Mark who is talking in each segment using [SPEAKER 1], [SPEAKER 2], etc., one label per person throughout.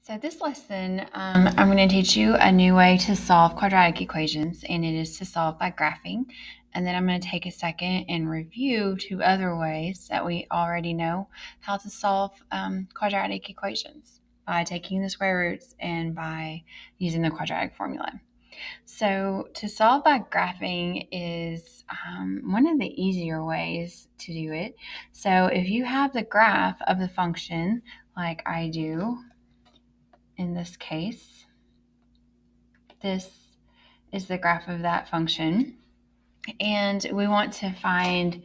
[SPEAKER 1] So this lesson, I'm going to teach you a new way to solve quadratic equations, and it is to solve by graphing. And then I'm going to take a second and review two other ways that we already know how to solve quadratic equations by taking the square roots and by using the quadratic formula. So to solve by graphing is one of the easier ways to do it. So if you have the graph of the function like I do, in this case, this is the graph of that function, and we want to find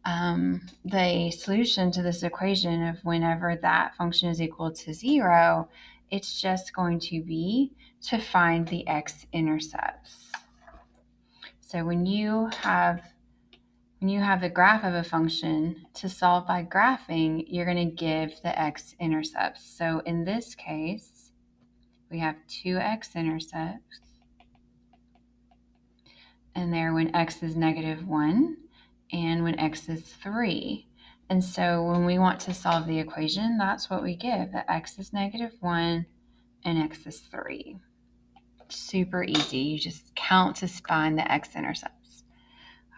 [SPEAKER 1] the solution to this equation of whenever that function is equal to 0, it's just going to be to find the x-intercepts. So when you have the graph of a function, to solve by graphing, you're going to give the x-intercepts. So in this case, we have two x-intercepts, and they're when x is -1 and when x is 3. And so when we want to solve the equation, that's what we give, that x is -1 and x is 3. Super easy. You just count to find the x-intercepts.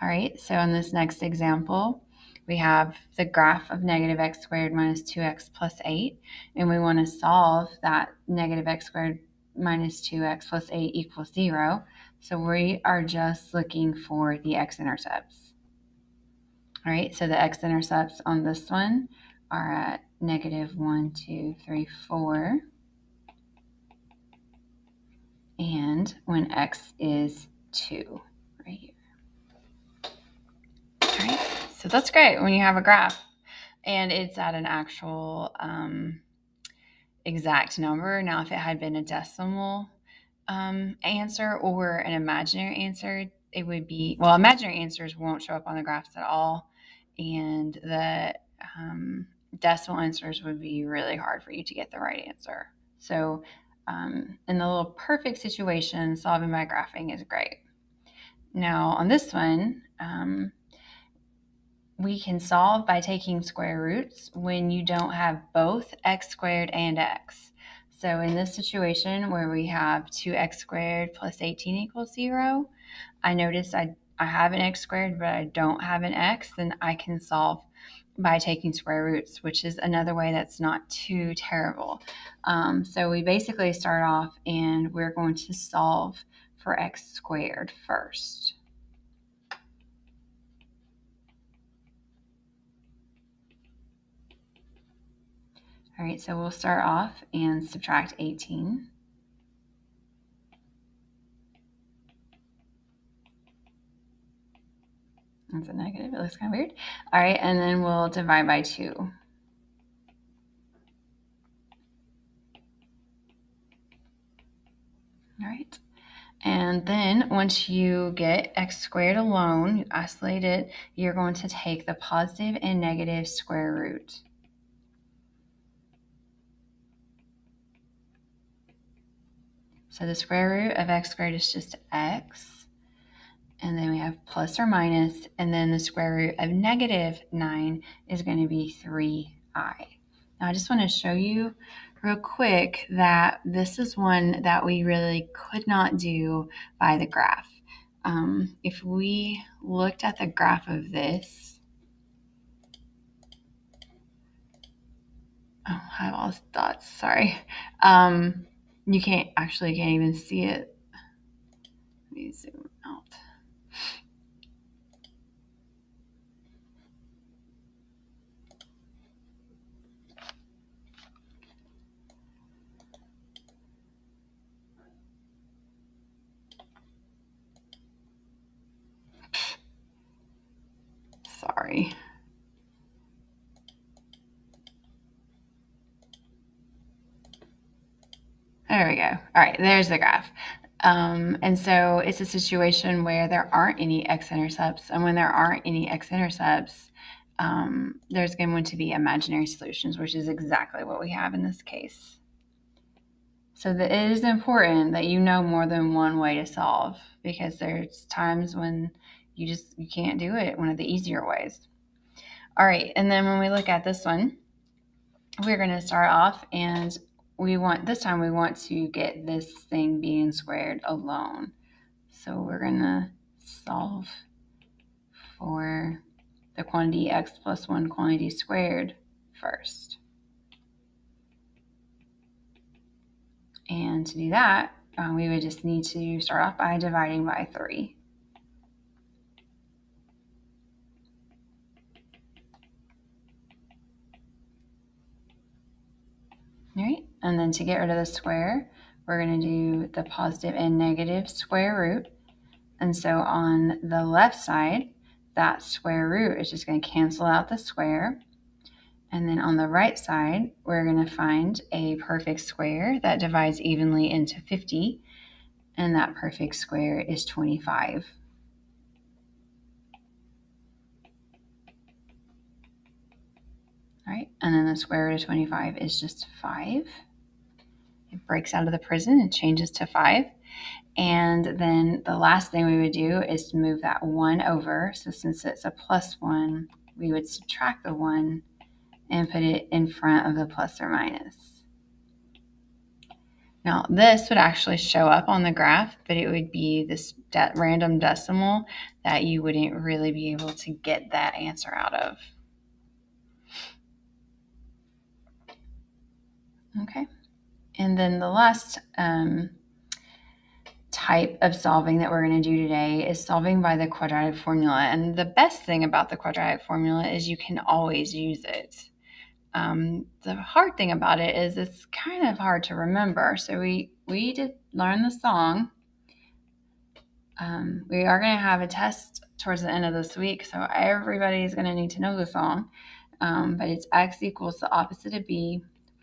[SPEAKER 1] All right, so in this next example, we have the graph of -x squared minus 2x plus 8, and we want to solve that -x squared minus 2x plus 8 equals 0. So we are just looking for the x-intercepts. All right, so the x-intercepts on this one are at -1, 2, 3, 4. And when x is 2, right here. All right, so that's great when you have a graph and it's at an actual exact number. Now, if it had been a decimal answer or an imaginary answer, it would be, well, imaginary answers won't show up on the graphs at all, and the decimal answers would be really hard for you to get the right answer. So in the little perfect situation, solving by graphing is great. Now, on this one, we can solve by taking square roots when you don't have both x squared and x. So in this situation where we have 2x squared plus 18 equals 0, I notice I have an x squared, but I don't have an x, then I can solve by taking square roots, which is another way that's not too terrible. So we basically start off and we're going to solve for x squared first. All right, so we'll start off and subtract 18. That's a negative, it looks kind of weird. All right, and then we'll divide by 2. All right, and then once you get x squared alone, you isolate it, you're going to take the positive and negative square root. So the square root of x squared is just x, and then we have plus or minus, and then the square root of -9 is going to be 3i. Now I just want to show you real quick that this is one that we really could not do by the graph. If we looked at the graph of this, oh, I lost dots, sorry. You can't even see it. Let me zoom out. Sorry. There we go. All right, there's the graph. And so it's a situation where there aren't any x-intercepts, and when there aren't any x-intercepts, there's going to be imaginary solutions, which is exactly what we have in this case. So it is important that you know more than one way to solve, because there's times when you can't do it one of the easier ways. All right, and then when we look at this one, we're going to start off and this time we want to get this thing being squared alone. So we're going to solve for the quantity x plus 1 quantity squared first. And to do that, we would just need to start off by dividing by 3. All right, and then to get rid of the square, we're going to do the positive and negative square root. And so on the left side, that square root is just going to cancel out the square. And then on the right side, we're going to find a perfect square that divides evenly into 50. And that perfect square is 25. All right, and then the square root of 25 is just 5. It breaks out of the prison and changes to 5. And then the last thing we would do is to move that 1 over. So since it's a plus 1, we would subtract the 1 and put it in front of the plus or minus. Now, this would actually show up on the graph, but it would be this random decimal that you wouldn't really be able to get that answer out of. Okay. And then the last type of solving that we're going to do today is solving by the quadratic formula. And the best thing about the quadratic formula is you can always use it. The hard thing about it is it's kind of hard to remember. So we did learn the song. We are going to have a test towards the end of this week, so everybody is going to need to know the song. But it's x equals the opposite of b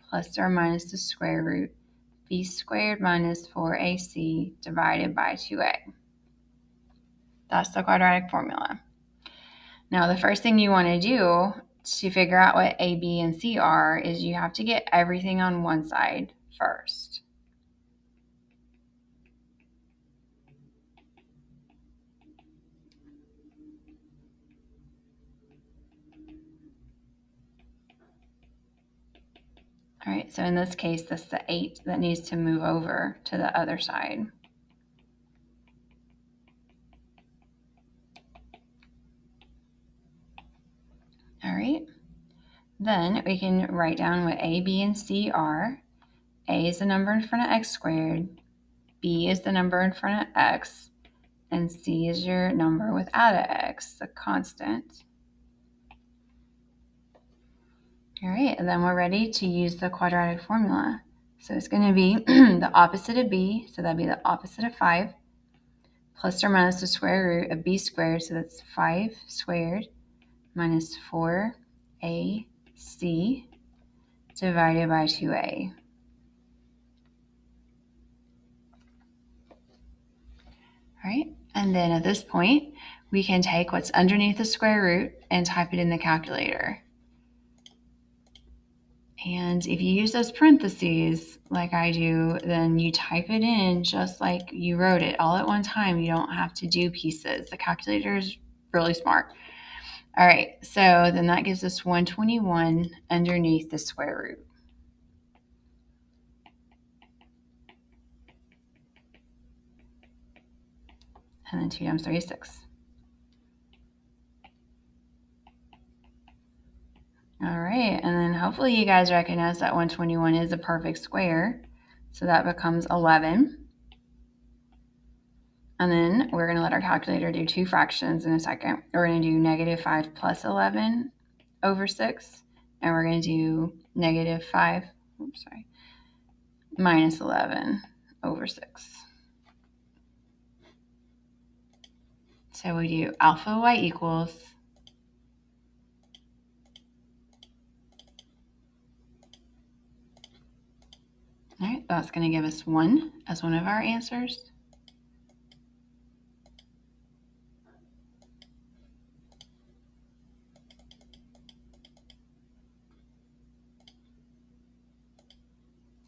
[SPEAKER 1] plus or minus the square root b squared minus 4ac divided by 2a. That's the quadratic formula. Now, the first thing you want to do to figure out what a, b, and c are is you have to get everything on one side first. All right, so in this case, that's the 8 that needs to move over to the other side. All right, then we can write down what a, b, and c are. A is the number in front of x squared, b is the number in front of x, and c is your number without an x, the constant. All right, and then we're ready to use the quadratic formula. So it's going to be the opposite of b, so that'd be the opposite of 5, plus or minus the square root of b squared, so that's 5 squared, minus 4ac divided by 2a. All right, and then at this point, we can take what's underneath the square root and type it in the calculator. And if you use those parentheses like I do, then you type it in just like you wrote it all at one time. You don't have to do pieces. The calculator is really smart. All right, so then that gives us 121 underneath the square root. And then 2 times 3 is 6. All right, and then hopefully you guys recognize that 121 is a perfect square. So that becomes 11. And then we're going to let our calculator do 2 fractions in a second. We're going to do negative 5 plus 11 over 6. And we're going to do negative 5, minus 11 over 6. So we do alpha y equals all right, that's going to give us 1 as one of our answers.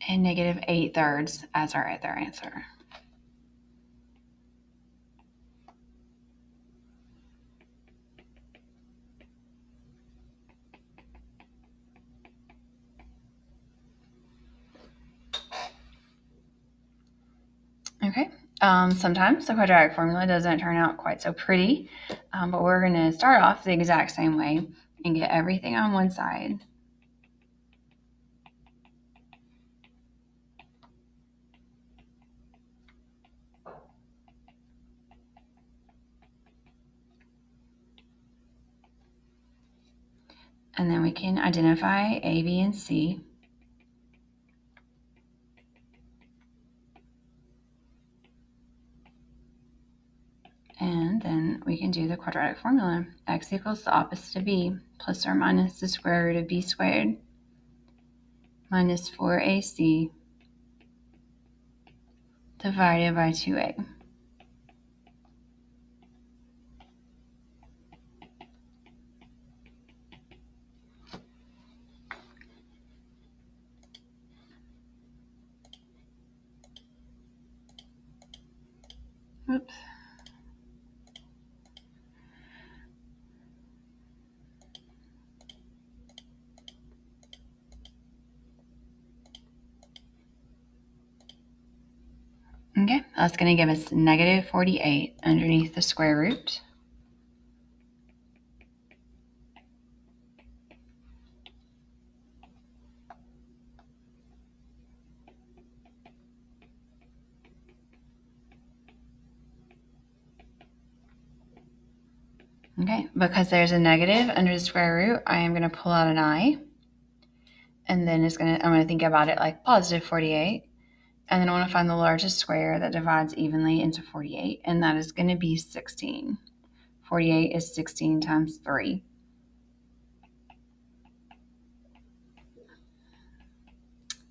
[SPEAKER 1] And negative 8/3 as our other answer. Okay, sometimes the quadratic formula doesn't turn out quite so pretty, but we're going to start off the exact same way and get everything on one side. And then we can identify A, B, and C. And then we can do the quadratic formula. X equals the opposite of B, plus or minus the square root of B squared, minus 4AC divided by 2A. Oops. Okay, that's going to give us negative 48 underneath the square root. Okay, because there's a negative under the square root, I am going to pull out an I. And then I'm going to think about it like positive 48. And then I want to find the largest square that divides evenly into 48, and that is going to be 16. 48 is 16 times 3.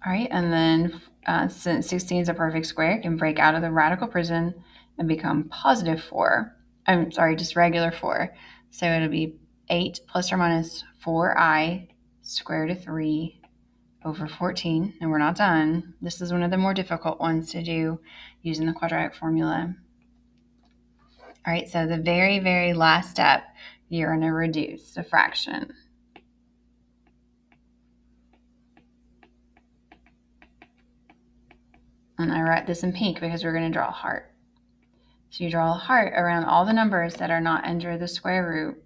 [SPEAKER 1] All right, and then since 16 is a perfect square, it can break out of the radical prison and become positive 4. I'm sorry, just regular 4. So it'll be 8 plus or minus 4i square root of 3 over 14, and we're not done. This is one of the more difficult ones to do using the quadratic formula. All right, so the very, very last step, you're going to reduce the fraction. And I write this in pink because we're going to draw a heart. So you draw a heart around all the numbers that are not under the square root.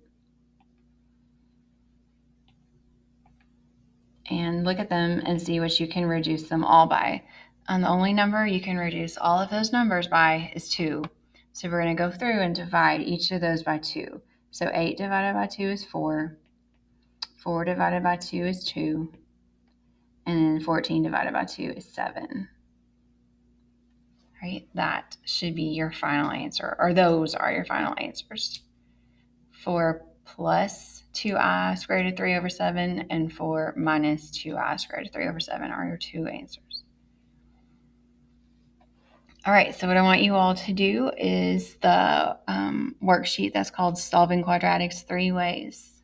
[SPEAKER 1] And look at them and see what you can reduce them all by. And the only number you can reduce all of those numbers by is 2. So we're going to go through and divide each of those by 2. So 8 divided by 2 is 4. 4 divided by 2 is 2. And then 14 divided by 2 is 7. Right? That should be your final answer, or those are your final answers. 4 plus 2i squared root of 3 over 7 and 4 minus 2i squared root of 3 over 7 are your two answers. All right, so what I want you all to do is the worksheet that's called Solving Quadratics 3 Ways.